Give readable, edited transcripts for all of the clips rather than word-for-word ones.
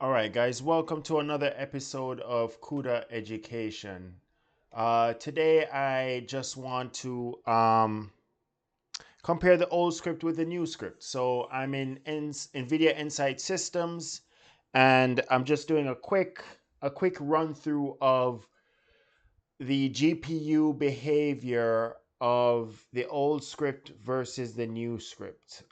All right, guys, welcome to another episode of CUDA Education. Today, I just want to compare the old script with the new script. So I'm in NVIDIA Nsight Systems, and I'm just doing a quick run through of the GPU behavior of the old script versus the new script.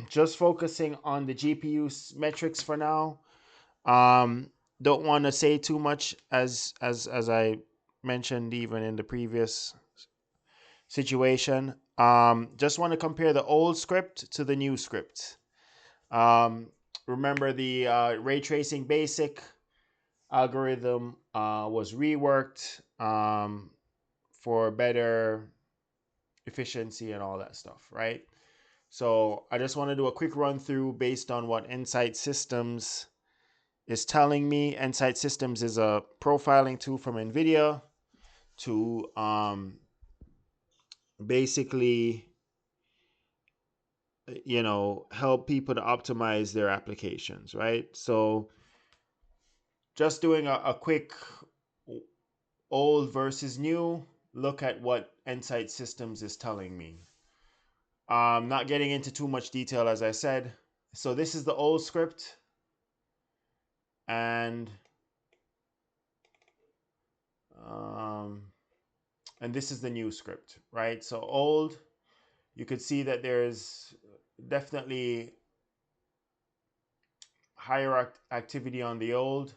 Just focusing on the GPU metrics for now. Um, don't want to say too much as I mentioned even in the previous situation. Just want to compare the old script to the new script. Um, Remember the ray tracing basic algorithm was reworked for better efficiency and all that stuff, right? So I just want to do a quick run through based on what Nsight Systems is telling me. Nsight Systems is a profiling tool from NVIDIA to basically, help people to optimize their applications, right? So just doing a quick old versus new look at what Nsight Systems is telling me. Not getting into too much detail, as I said. So this is the old script, and um, and this is the new script, right? So old, you could see that there's definitely higher activity on the old,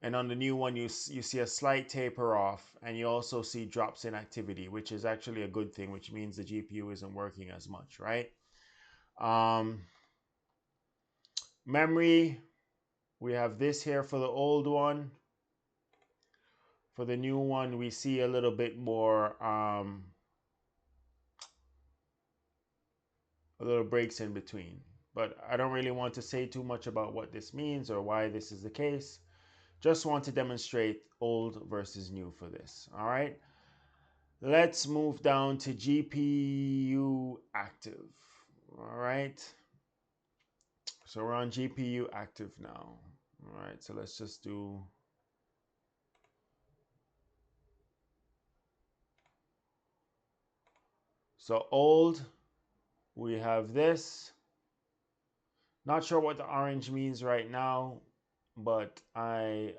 and on the new one you see a slight taper off, and you also see drops in activity, which is actually a good thing, which means the GPU isn't working as much, right? um, Memory, we have this here for the old one. For the new one, we see a little bit more a little breaks in between, but I don't really want to say too much about what this means or why this is the case. Just want to demonstrate old versus new for this. All right, let's move down to GPU active. All right, so we're on GPU active now. All right, so let's just do so old. We have this. Not sure what the orange means right now, but I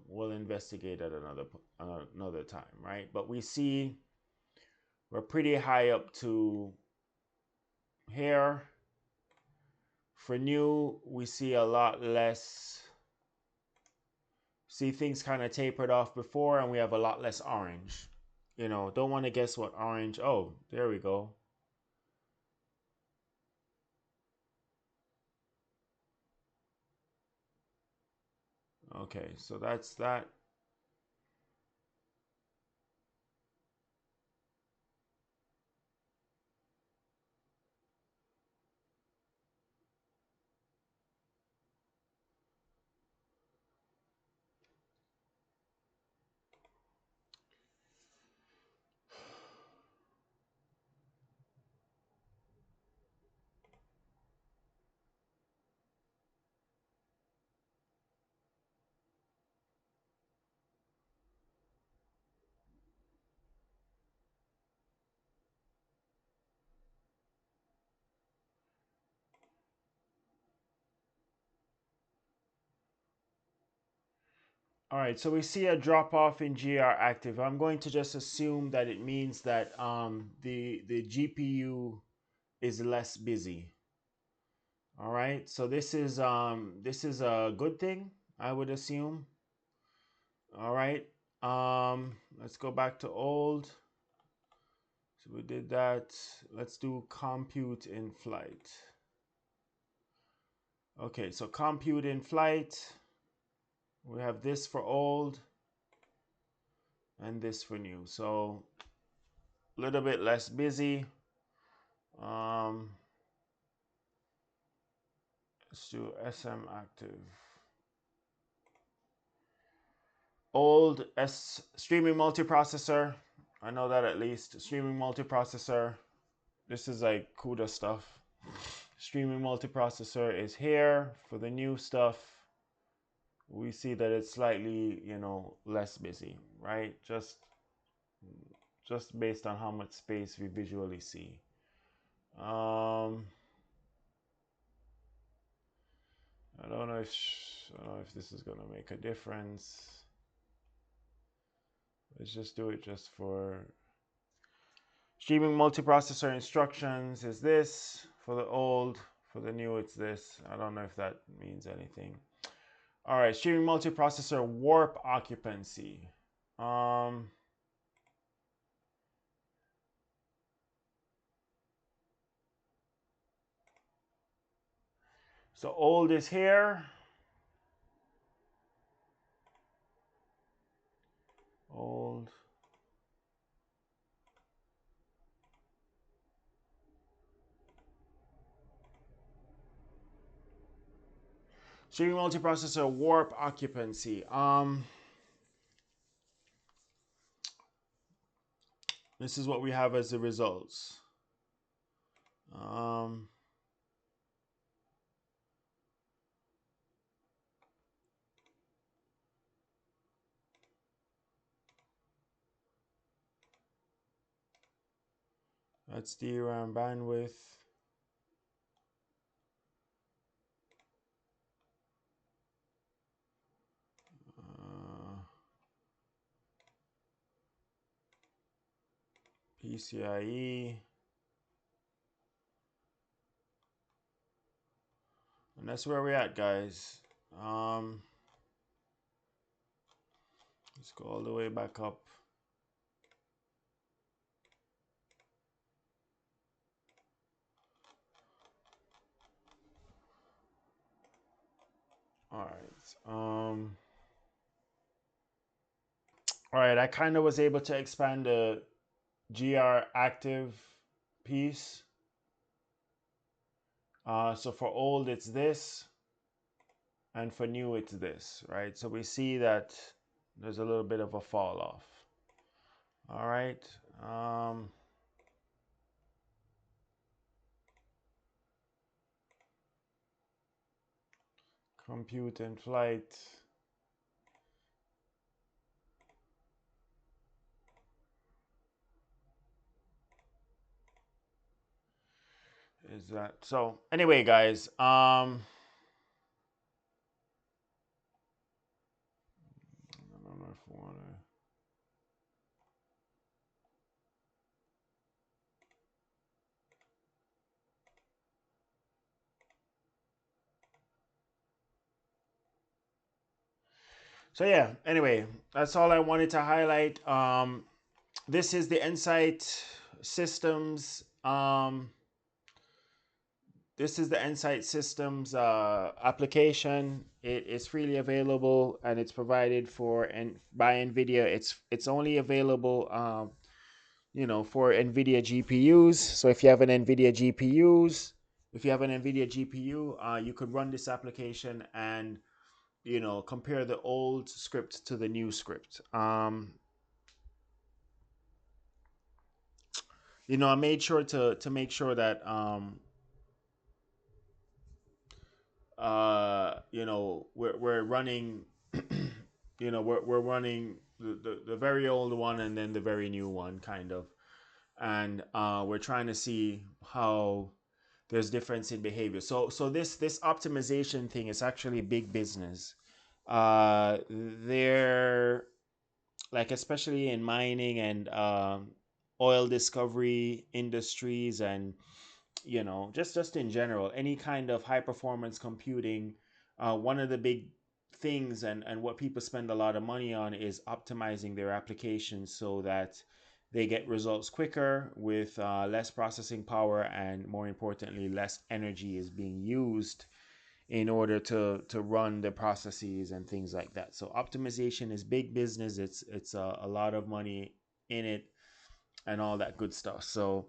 will investigate at another time, right? But we see we're pretty high up to here. For new, we see a lot less. See, things kind of tapered off before, and we have a lot less orange. Don't want to guess what orange. Oh, there we go. Okay, so that's that. All right, so we see a drop off in GR active. I'm going to just assume that it means that the GPU is less busy. All right, so this is a good thing, I would assume. All right, let's go back to old. So we did that. Let's do compute in flight. Okay, so compute in flight. We have this for old and this for new. So a little bit less busy. Um, let's do SM active. Old streaming multiprocessor. I know that at least. Streaming multiprocessor. This is like CUDA stuff. Streaming multiprocessor is here. For the new stuff, we see that it's slightly, less busy, right? Just based on how much space we visually see. I don't know if this is gonna make a difference. Let's just do it just for streaming multiprocessor instructions is this for the old, for the new it's this. I don't know if that means anything. All right, streaming multiprocessor warp occupancy. So old is here. Old. Streaming multiprocessor warp occupancy. This is what we have as the results. That's DRAM bandwidth. PCIe. And that's where we're at, guys. Let's go all the way back up. All right. All right. I kind of was able to expand the GR active piece. So for old, it's this. And for new, it's this, right? So we see that there's a little bit of a fall off. All right. Compute in flight. Is that so? Anyway, guys, I don't know if I want to. So yeah, anyway, that's all I wanted to highlight. This is the Nsight Systems. This is the Nsight Systems application. It is freely available and it's provided for and by NVIDIA. It's only available, for NVIDIA GPUs. So if you have an NVIDIA GPUs, if you have an NVIDIA GPU, you could run this application and compare the old script to the new script. I made sure to make sure that we're running we're running the very old one and then the very new one kind of, and we're trying to see how there's difference in behavior. So this optimization thing is actually big business. They're like, especially in mining and oil discovery industries, and just in general, any kind of high performance computing, one of the big things and what people spend a lot of money on is optimizing their applications so that they get results quicker with less processing power, and more importantly, less energy is being used in order to run the processes and things like that. So optimization is big business. It's a lot of money in it and all that good stuff. So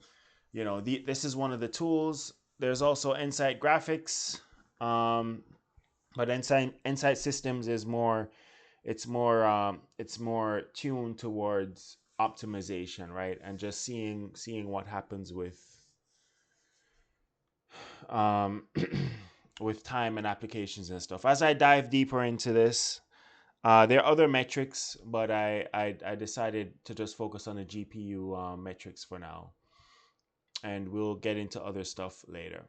this is one of the tools. There's also Nsight Graphics, but Nsight Systems is more. It's more tuned towards optimization, right? And just seeing what happens with um, with time and applications and stuff. As I dive deeper into this, there are other metrics, but I decided to just focus on the GPU metrics for now, and we'll get into other stuff later.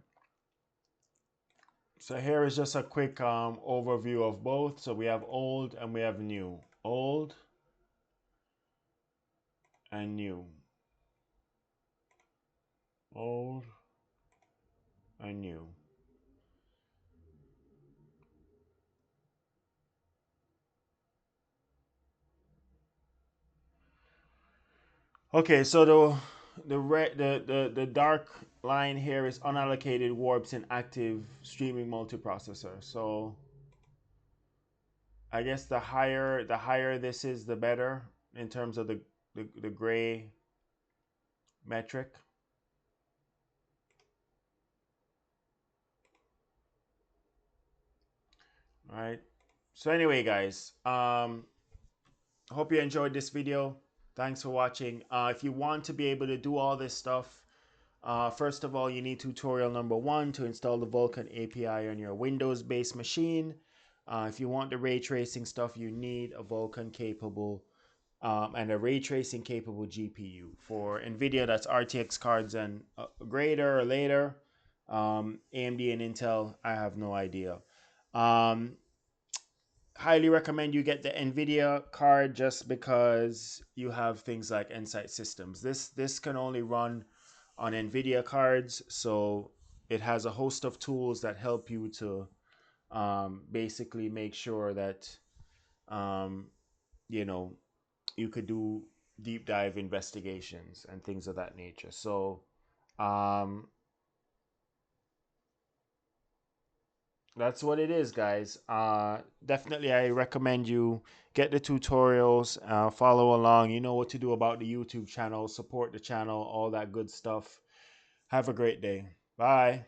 So here is just a quick overview of both. So we have old and we have new. Old and new. Old and new. Okay, so the dark line here is unallocated warps in active streaming multiprocessor. So I guess the higher this is, the better in terms of the gray metric. All right. So anyway, guys, I hope you enjoyed this video. Thanks for watching. If you want to be able to do all this stuff, first of all, you need tutorial number 1 to install the Vulkan API on your Windows-based machine. If you want the ray tracing stuff, you need a Vulkan capable and a ray tracing capable GPU. For NVIDIA, that's RTX cards and greater or later. AMD and Intel, I have no idea. Highly recommend you get the NVIDIA card just because you have things like Nsight Systems. This can only run on NVIDIA cards, so it has a host of tools that help you to basically make sure that um, you know you could do deep dive investigations and things of that nature. So um, that's what it is, guys. Definitely, I recommend you get the tutorials, follow along. You know what to do about the YouTube channel, support the channel, all that good stuff. Have a great day. Bye.